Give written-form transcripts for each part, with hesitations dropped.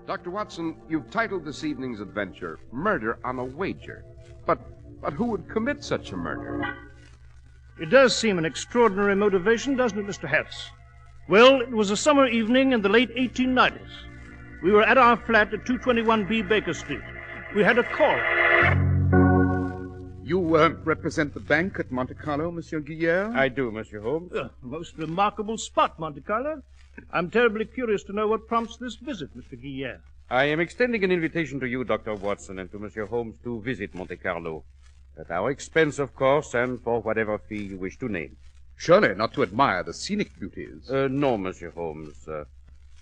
Dr. Watson, you've titled this evening's adventure, Murder on a Wager. But who would commit such a murder? It does seem an extraordinary motivation, doesn't it, Mr. Harris? Well, it was a summer evening in the late 1890s. We were at our flat at 221B Baker Street. We had a call. You represent the bank at Monte Carlo, Monsieur Guillaume? I do, Monsieur Holmes. Most remarkable spot, Monte Carlo. I'm terribly curious to know what prompts this visit, Mr. Guillaume. I am extending an invitation to you, Dr. Watson, and to Monsieur Holmes to visit Monte Carlo. At our expense, of course, and for whatever fee you wish to name. Surely not to admire the scenic beauties. No, Monsieur Holmes.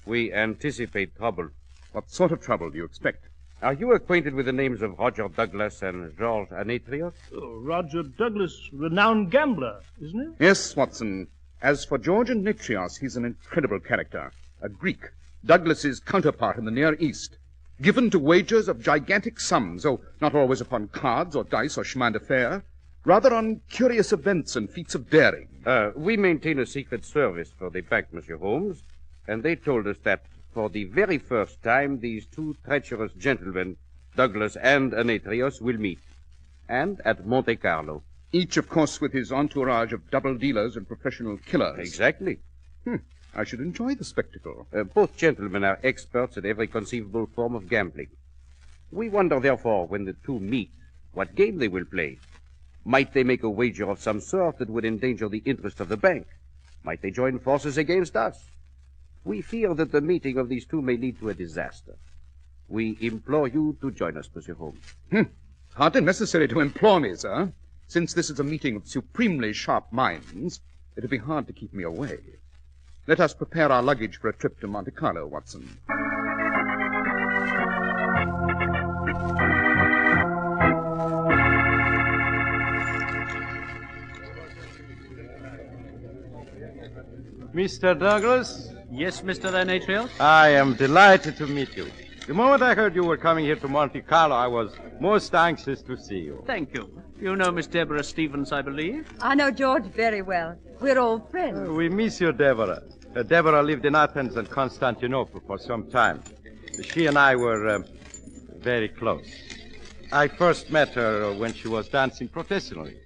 We anticipate trouble. What sort of trouble do you expect? Are you acquainted with the names of Roger Douglas and Georges Anetrios? Oh, Roger Douglas, renowned gambler, isn't he? Yes, Watson. As for George Anetrios, he's an incredible character. A Greek, Douglas's counterpart in the Near East. Given to wagers of gigantic sums, though not always upon cards or dice or chemin de fer, rather on curious events and feats of daring. We maintain a secret service for the bank, Monsieur Holmes, and they told us that for the very first time these two treacherous gentlemen, Douglas and Anetrios, will meet, and at Monte Carlo. Each, of course, with his entourage of double dealers and professional killers. Exactly. I should enjoy the spectacle. Both gentlemen are experts at every conceivable form of gambling. We wonder, therefore, when the two meet, what game they will play. Might they make a wager of some sort that would endanger the interest of the bank? Might they join forces against us? We fear that the meeting of these two may lead to a disaster. We implore you to join us, Monsieur Holmes. Hardly necessary to implore me, sir. Since this is a meeting of supremely sharp minds, it'll be hard to keep me away. Let us prepare our luggage for a trip to Monte Carlo, Watson. Mr. Douglas? Yes, Mr. Anetrios? I am delighted to meet you. The moment I heard you were coming here to Monte Carlo, I was most anxious to see you. Thank you. You know Miss Deborah Stevens, I believe? I know George very well. We're old friends. We miss you, Deborah. Deborah lived in Athens and Constantinople for some time. She and I were very close. I first met her when she was dancing professionally.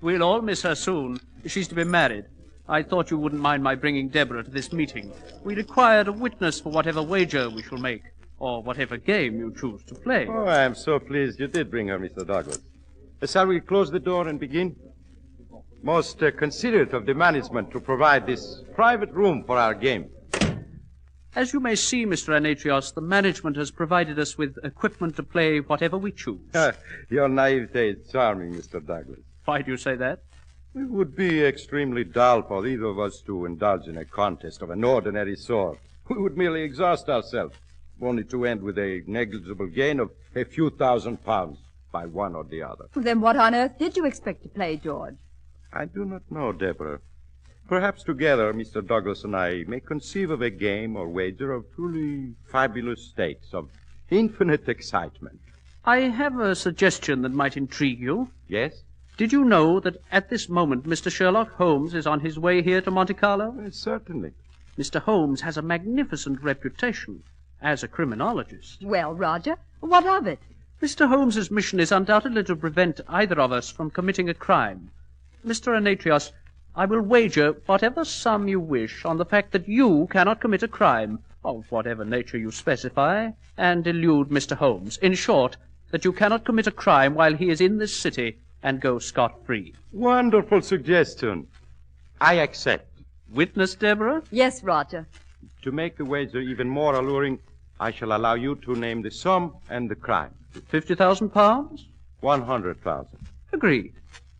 We'll all miss her soon. She's to be married. I thought you wouldn't mind my bringing Deborah to this meeting. We required a witness for whatever wager we shall make, or whatever game you choose to play. Oh, I am so pleased you did bring her, Mr. Douglas. Shall we close the door and begin? Most considerate of the management to provide this private room for our game. As you may see, Mr. Anetrios, the management has provided us with equipment to play whatever we choose. Your naivete is charming, Mr. Douglas. Why do you say that? It would be extremely dull for either of us to indulge in a contest of an ordinary sort. We would merely exhaust ourselves, only to end with a negligible gain of a few £1,000 by one or the other. Then what on earth did you expect to play, George? I do not know, Deborah. Perhaps together, Mr. Douglas and I may conceive of a game or wager of truly fabulous stakes, of infinite excitement. I have a suggestion that might intrigue you. Yes? Did you know that at this moment Mr. Sherlock Holmes is on his way here to Monte Carlo? Certainly. Mr. Holmes has a magnificent reputation as a criminologist. Well, Roger, what of it? Mr. Holmes's mission is undoubtedly to prevent either of us from committing a crime. Mr. Anetrios, I will wager whatever sum you wish on the fact that you cannot commit a crime, of whatever nature you specify, and elude Mr. Holmes. In short, that you cannot commit a crime while he is in this city and go scot-free. Wonderful suggestion. I accept. Witness, Deborah? Yes, Roger. To make the wager even more alluring, I shall allow you to name the sum and the crime. £50,000? 100,000. Agreed.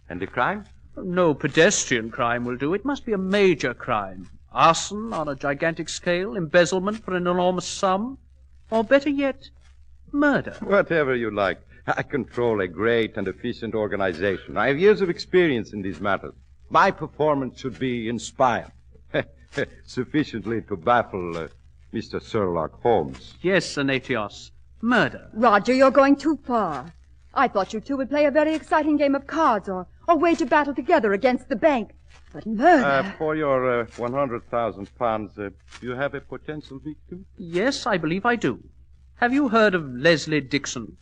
And the crime? No pedestrian crime will do. It must be a major crime. Arson on a gigantic scale, embezzlement for an enormous sum, or better yet, murder. Whatever you like. I control a great and efficient organization. I have years of experience in these matters. My performance should be inspired. Sufficiently to baffle Mr. Sherlock Holmes. Yes, Anetrios. Murder. Roger, you're going too far. I thought you two would play a very exciting game of cards or wage a battle together against the bank. But murder... For your £100,000, do you have a potential victim? Yes, I believe I do. Have you heard of Leslie Dixon?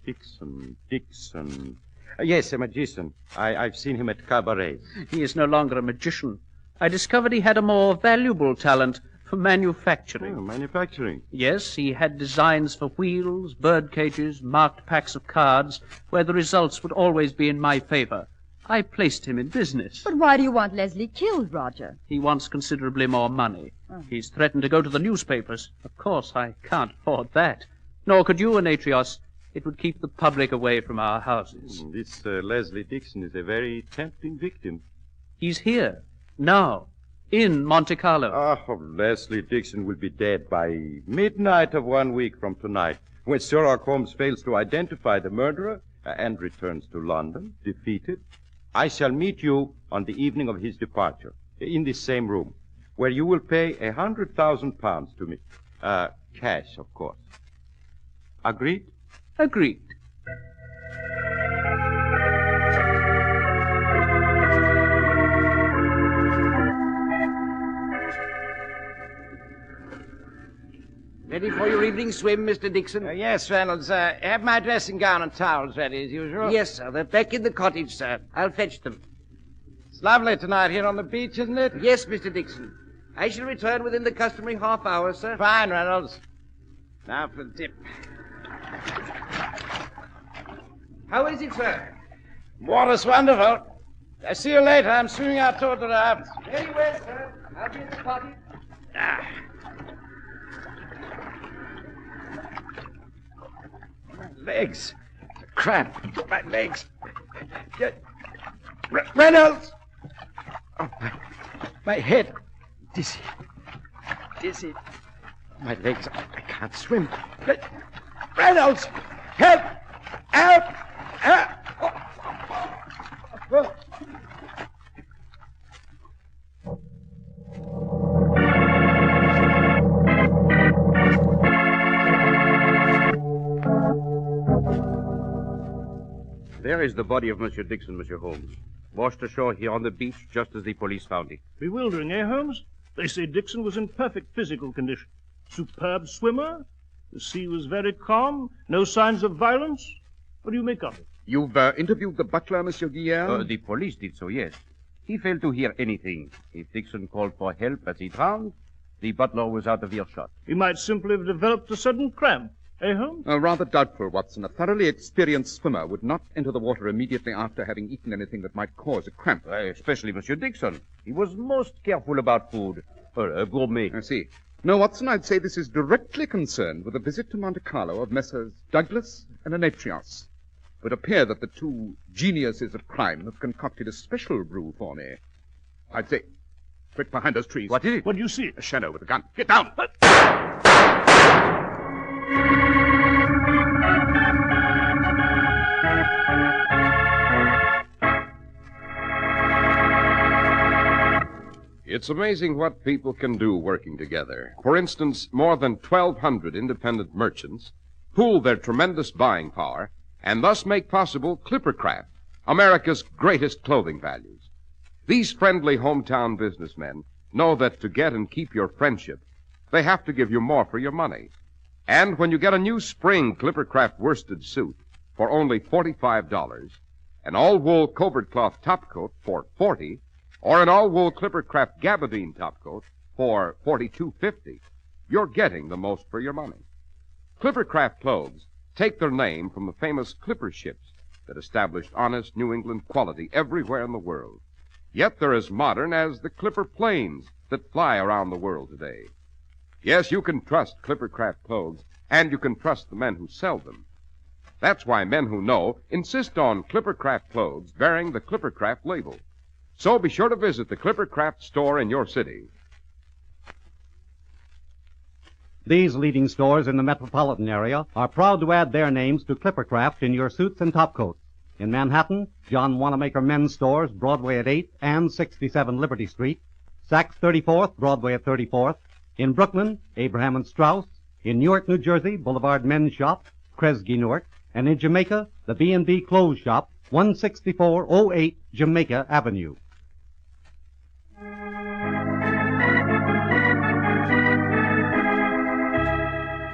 Dixon. Yes, a magician. I've seen him at cabarets. He is no longer a magician. I discovered he had a more valuable talent for manufacturing. Oh, manufacturing. Yes, he had designs for wheels, bird cages, marked packs of cards, where the results would always be in my favor. I placed him in business. But why do you want Leslie killed, Roger? He wants considerably more money. He's threatened to go to the newspapers. Of course, I can't afford that. Nor could you, Anatrios. It would keep the public away from our houses. This Leslie Dixon is a very tempting victim. He's here, now, in Monte Carlo. Oh, Leslie Dixon will be dead by midnight of 1 week from tonight, when Sherlock Holmes fails to identify the murderer and returns to London, defeated. I shall meet you on the evening of his departure, in this same room, where you will pay £100,000 to me. Cash, of course. Agreed? Agreed. Ready for your evening swim, Mr. Dixon? Yes, Reynolds. Have my dressing gown and towels ready as usual. Yes, sir. They're back in the cottage, sir. I'll fetch them. It's lovely tonight here on the beach, isn't it? Yes, Mr. Dixon. I shall return within the customary half hour, sir. Fine, Reynolds. Now for the dip. How is it, sir? Water's wonderful. I'll see you later. I'm swimming out toward the raft. Very well, sir. I'll be in the cottage. Legs. Cramp. My legs. Reynolds! Oh, my head. Dizzy. Dizzy. My legs. I can't swim. Reynolds! Help! Help! Help! Oh. There is the body of Monsieur Dixon, Monsieur Holmes. Washed ashore here on the beach just as the police found it. Bewildering, eh, Holmes? They say Dixon was in perfect physical condition. Superb swimmer. The sea was very calm. No signs of violence. What do you make of it? You've interviewed the butler, Monsieur Guillaume? The police did so, yes. He failed to hear anything. If Dixon called for help as he drowned, the butler was out of earshot. He might simply have developed a sudden cramp. Eh, Holmes? Rather doubtful, Watson. A thoroughly experienced swimmer would not enter the water immediately after having eaten anything that might cause a cramp. Especially Monsieur Dixon. He was most careful about food. A gourmet. I see. No, Watson, I'd say this is directly concerned with a visit to Monte Carlo of Messrs. Douglas and Anatrios. It would appear that the two geniuses of crime have concocted a special brew for me. I'd say... Quick, behind those trees. What is it? What do you see? A shadow with a gun. Get down! It's amazing what people can do working together. For instance, more than 1,200 independent merchants pool their tremendous buying power and thus make possible Clippercraft, America's greatest clothing values. These friendly hometown businessmen know that to get and keep your friendship, they have to give you more for your money. And when you get a new spring Clippercraft worsted suit for only $45, an all-wool covert cloth topcoat for $40, or an all-wool Clippercraft gabardine topcoat for $42.50, you're getting the most for your money. Clippercraft clothes take their name from the famous clipper ships that established honest New England quality everywhere in the world. Yet they're as modern as the clipper planes that fly around the world today. Yes, you can trust Clippercraft clothes, and you can trust the men who sell them. That's why men who know insist on Clippercraft clothes bearing the Clippercraft label. So be sure to visit the Clippercraft store in your city. These leading stores in the metropolitan area are proud to add their names to Clippercraft in your suits and topcoats. In Manhattan, John Wanamaker Men's Stores, Broadway at 8th and 67 Liberty Street. Saks 34th, Broadway at 34th. In Brooklyn, Abraham and Strauss. In Newark, New Jersey, Boulevard Men's Shop, Kresge Newark. And in Jamaica, the B&B Clothes Shop, 16408 Jamaica Avenue.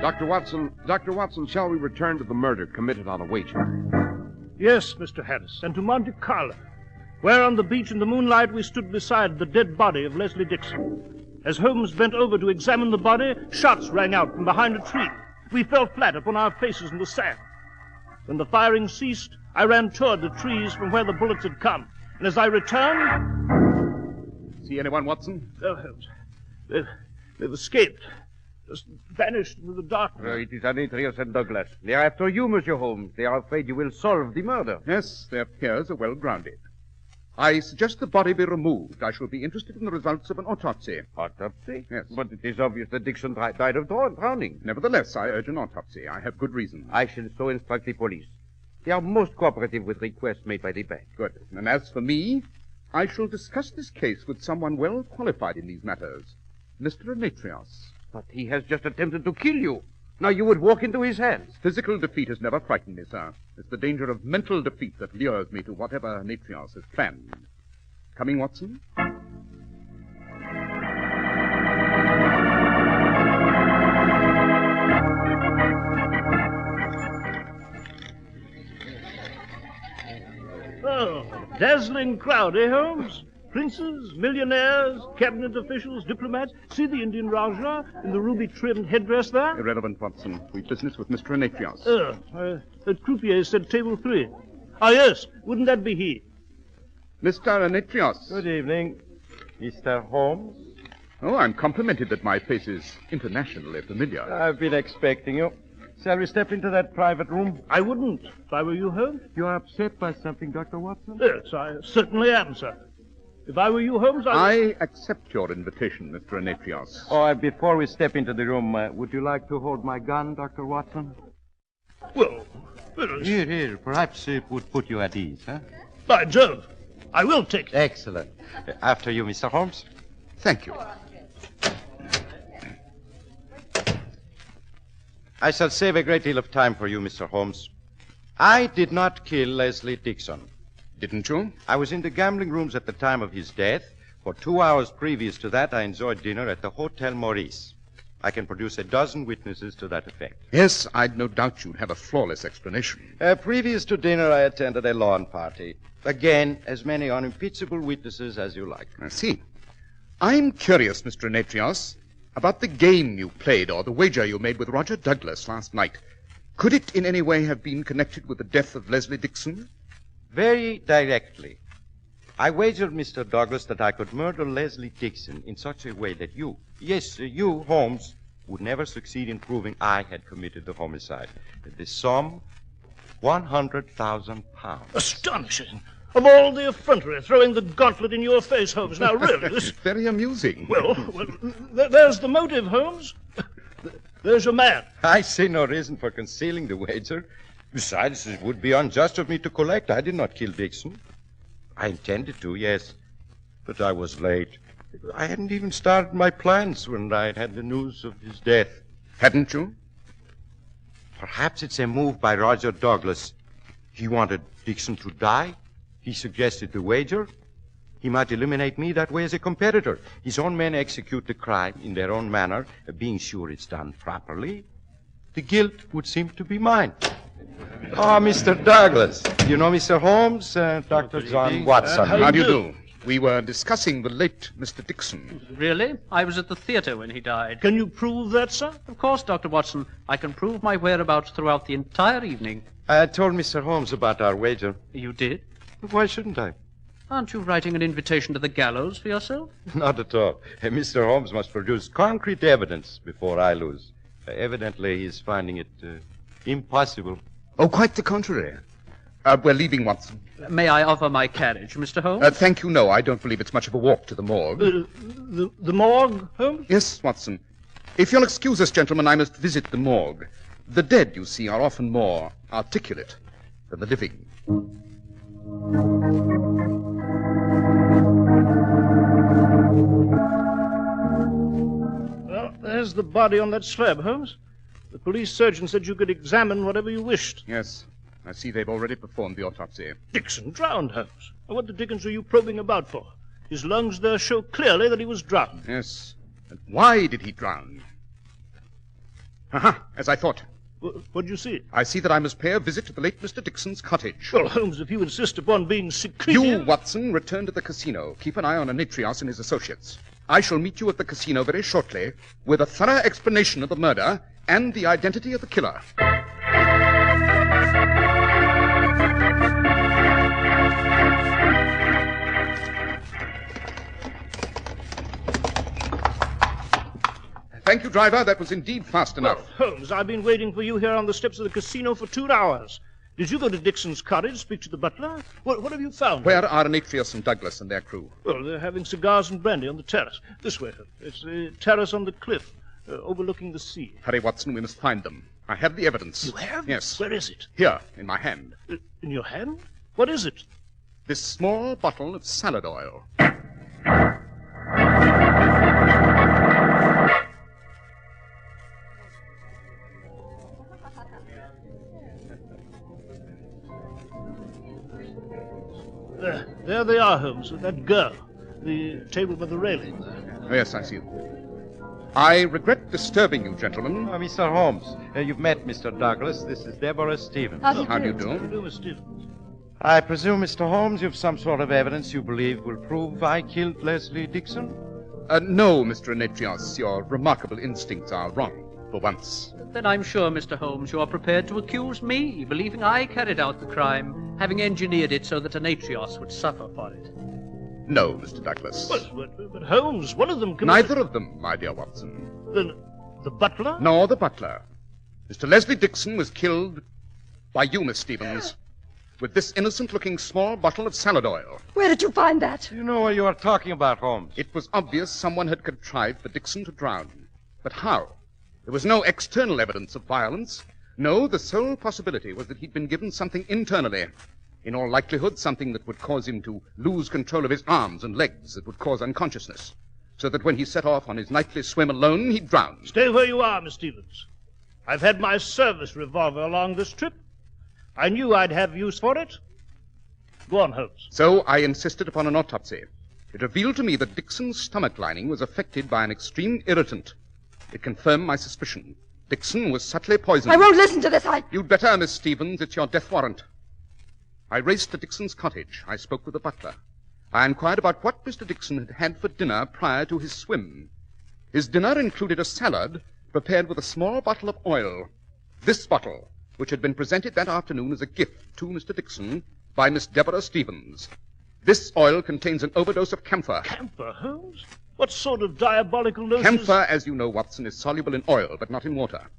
Dr. Watson, shall we return to the murder committed on a wager? Yes, Mr. Harris, and to Monte Carlo, where on the beach in the moonlight we stood beside the dead body of Leslie Dixon. As Holmes bent over to examine the body, shots rang out from behind a tree. We fell flat upon our faces in the sand. When the firing ceased, I ran toward the trees from where the bullets had come. And as I returned... See anyone, Watson? Holmes, they've escaped. Just vanished into the darkness. It is Anatolius and Douglas. They are after you, Monsieur Holmes. They are afraid you will solve the murder. Yes, their fears are well grounded. I suggest the body be removed. I shall be interested in the results of an autopsy. Autopsy? Yes. But it is obvious that Dixon died of drowning. Nevertheless, I urge an autopsy. I have good reason. I shall so instruct the police. They are most cooperative with requests made by the bank. Good. And as for me, I shall discuss this case with someone well qualified in these matters. Mr. Demetrios. But he has just attempted to kill you. Now you would walk into his hands. Physical defeat has never frightened me, sir. It's the danger of mental defeat that lures me to whatever Demetrios has planned. Coming, Watson? Oh, dazzling crowd, eh, Holmes? Princes, millionaires, cabinet officials, diplomats. See the Indian Rajah in the ruby-trimmed headdress there? Irrelevant, Watson. We've business with Mr. Demetrios. That croupier said table 3. Ah, yes. Wouldn't that be he? Mr. Demetrios. Good evening, Mr. Holmes. Oh, I'm complimented that my face is internationally familiar. I've been expecting you. Shall we step into that private room? I wouldn't, if I were you, Holmes. You are upset by something, Dr. Watson? Yes, I certainly am, sir. If I were you, Holmes, I accept your invitation, Mr. Demetrios. Oh, before we step into the room, would you like to hold my gun, Dr. Watson? Well, Here. Perhaps it would put you at ease, huh? By Jove, I will take it. Excellent. After you, Mr. Holmes. Thank you. I shall save a great deal of time for you, Mr. Holmes. I did not kill Leslie Dixon. Didn't you? I was in the gambling rooms at the time of his death. For 2 hours previous to that, I enjoyed dinner at the Hotel Maurice. I can produce a dozen witnesses to that effect. Yes, I'd no doubt you'd have a flawless explanation. Previous to dinner, I attended a lawn party. Again, as many unimpeachable witnesses as you like. I see. I'm curious, Mr. Demetrios, about the game you played or the wager you made with Roger Douglas last night. Could it in any way have been connected with the death of Leslie Dixon? Very directly. I wagered, Mr. Douglas, that I could murder Leslie Dixon in such a way that you, Holmes, would never succeed in proving I had committed the homicide. The sum, £100,000. Astonishing. Of all the effrontery, throwing the gauntlet in your face, Holmes. Now, really, this... Very amusing. Well, there's the motive, Holmes. There's your man. I see no reason for concealing the wager. Besides, it would be unjust of me to collect. I did not kill Dixon. I intended to, yes, but I was late. I hadn't even started my plans when I had the news of his death. Hadn't you? Perhaps it's a move by Roger Douglas. He wanted Dixon to die. He suggested the wager. He might eliminate me that way as a competitor. His own men execute the crime in their own manner, being sure it's done properly. The guilt would seem to be mine. Oh, Mr. Douglas. You know Mr. Holmes, Dr. John Watson. How do you do? We were discussing the late Mr. Dixon. Really? I was at the theater when he died. Can you prove that, sir? Of course, Dr. Watson. I can prove my whereabouts throughout the entire evening. I told Mr. Holmes about our wager. You did? Why shouldn't I? Aren't you writing an invitation to the gallows for yourself? Not at all. Mr. Holmes must produce concrete evidence before I lose. Evidently, he's finding it impossible. Oh, quite the contrary. We're leaving, Watson. May I offer my carriage, Mr. Holmes? Thank you, no. I don't believe it's much of a walk to the morgue. The morgue, Holmes? Yes, Watson. If you'll excuse us, gentlemen, I must visit the morgue. The dead, you see, are often more articulate than the living. Well, there's the body on that slab, Holmes. The police surgeon said you could examine whatever you wished. Yes. I see they've already performed the autopsy. Dixon drowned, Holmes. And what the dickens are you probing about for? His lungs there show clearly that he was drowned. Yes. And why did he drown? Aha, as I thought. What did you see? I see that I must pay a visit to the late Mr. Dixon's cottage. Well, Holmes, if you insist upon being secretive... You, Watson, return to the casino. Keep an eye on Anetrios and his associates. I shall meet you at the casino very shortly with a thorough explanation of the murder and the identity of the killer. Thank you, driver. That was indeed fast enough. Well, Holmes, I've been waiting for you here on the steps of the casino for 2 hours. Did you go to Dixon's cottage, speak to the butler? What have you found? Where are Anetrios and Douglas and their crew? Well, they're having cigars and brandy on the terrace. This way, Holmes. It's the terrace on the cliff, overlooking the sea. Hurry, Watson. We must find them. I have the evidence. You have? Yes. Where is it? Here, in my hand. In your hand? What is it? This small bottle of salad oil. There they are, Holmes, with that girl. The table by the railing there. Oh, yes, I see them. I regret disturbing you, gentlemen. Mr. Holmes, you've met Mr. Douglas. This is Deborah Stevens. How do you How do you do? How do you do? do, Miss Stevens? I presume, Mr. Holmes, you've some sort of evidence you believe will prove I killed Leslie Dixon? No, Mr. Anetrios. Your remarkable instincts are wrong, for once. Then I'm sure, Mr. Holmes, you are prepared to accuse me, believing I carried out the crime, having engineered it so that Anetrios would suffer for it. No, Mr. Douglas. But Holmes, one of them committed... Neither of them, my dear Watson. Then the butler? Nor the butler. Mr. Leslie Dixon was killed by you, Miss Stevens, with this innocent-looking small bottle of salad oil. Where did you find that? You know what you are talking about, Holmes. It was obvious someone had contrived for Dixon to drown. But how? There was no external evidence of violence. No, the sole possibility was that he'd been given something internally. In all likelihood, something that would cause him to lose control of his arms and legs, that would cause unconsciousness, so that when he set off on his nightly swim alone, he'd drown. Stay where you are, Miss Stevens. I've had my service revolver along this trip. I knew I'd have use for it. Go on, Holmes. So I insisted upon an autopsy. It revealed to me that Dixon's stomach lining was affected by an extreme irritant. It confirmed my suspicion. Dixon was subtly poisoned. I won't listen to this. You'd better, Miss Stevens. It's your death warrant. I raced to Dixon's cottage. I spoke with the butler. I inquired about what Mr. Dixon had had for dinner prior to his swim. His dinner included a salad prepared with a small bottle of oil. This bottle, which had been presented that afternoon as a gift to Mr. Dixon by Miss Deborah Stevens. This oil contains an overdose of camphor. Camphor, Holmes? What sort of diabolical notions... Camphor, as you know, Watson, is soluble in oil, but not in water.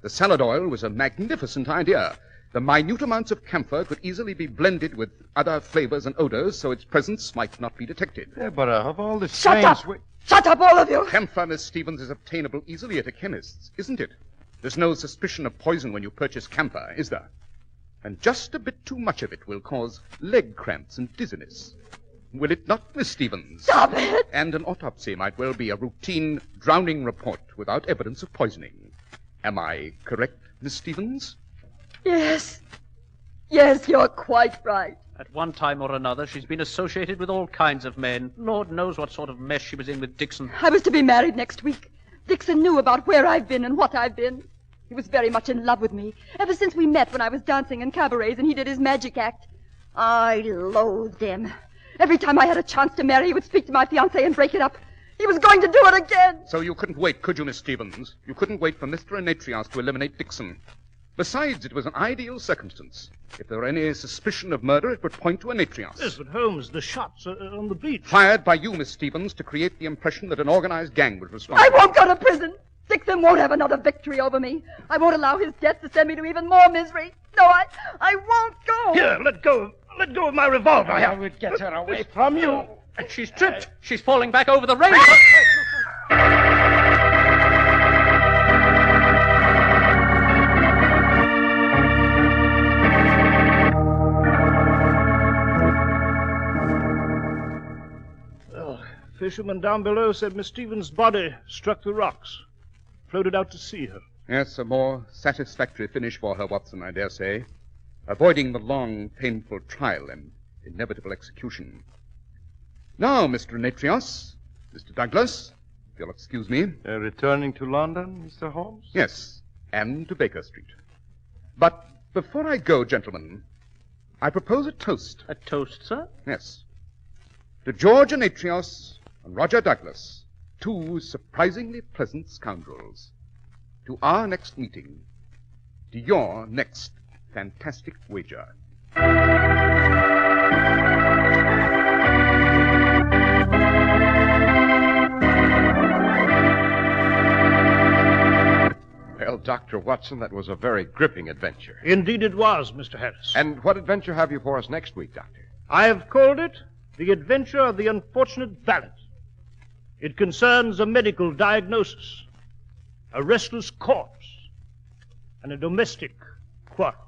The salad oil was a magnificent idea. The minute amounts of camphor could easily be blended with other flavors and odors, so its presence might not be detected. Deborah, of all the Shut strange... up! Shut up, all of you! Camphor, Miss Stevens, is obtainable easily at a chemist's, isn't it? There's no suspicion of poison when you purchase camphor, is there? And just a bit too much of it will cause leg cramps and dizziness. Will it not, Miss Stevens? Stop it! And an autopsy might well be a routine drowning report without evidence of poisoning. Am I correct, Miss Stevens? Yes. Yes, you're quite right. At one time or another, she's been associated with all kinds of men. Lord knows what sort of mess she was in with Dixon. I was to be married next week. Dixon knew about where I've been and what I've been. He was very much in love with me, ever since we met when I was dancing in cabarets and he did his magic act. I loathed him. Every time I had a chance to marry, he would speak to my fiancée and break it up. He was going to do it again. So you couldn't wait, could you, Miss Stevens? You couldn't wait for Mr. Anetrios to eliminate Dixon. Besides, it was an ideal circumstance. If there were any suspicion of murder, it would point to Anetrios. Yes, but Holmes, the shots are on the beach. Fired by you, Miss Stevens, to create the impression that an organized gang was responsible. I won't go to prison. Dixon won't have another victory over me. I won't allow his death to send me to even more misery. No, I won't go. Here, let go of my revolver. I would get her away from you. She's tripped. She's falling back over the railing. Well, fisherman down below said Miss Stevens' body struck the rocks, floated out to sea her. Yes, a more satisfactory finish for her, Watson, I dare say. Avoiding the long, painful trial and inevitable execution. Now, Mr. Anetrios, Mr. Douglas, if you'll excuse me. Returning to London, Mr. Holmes? Yes. and to Baker Street. But before I go, gentlemen, I propose a toast. A toast, sir? Yes. To George Anatrios and Roger Douglas, two surprisingly pleasant scoundrels. To our next meeting. To your next fantastic wager. Well, Dr. Watson, that was a very gripping adventure. Indeed it was, Mr. Harris. And what adventure have you for us next week, Doctor? I have called it The Adventure of the Unfortunate Valet. It concerns a medical diagnosis, a restless corpse, and a domestic quarrel.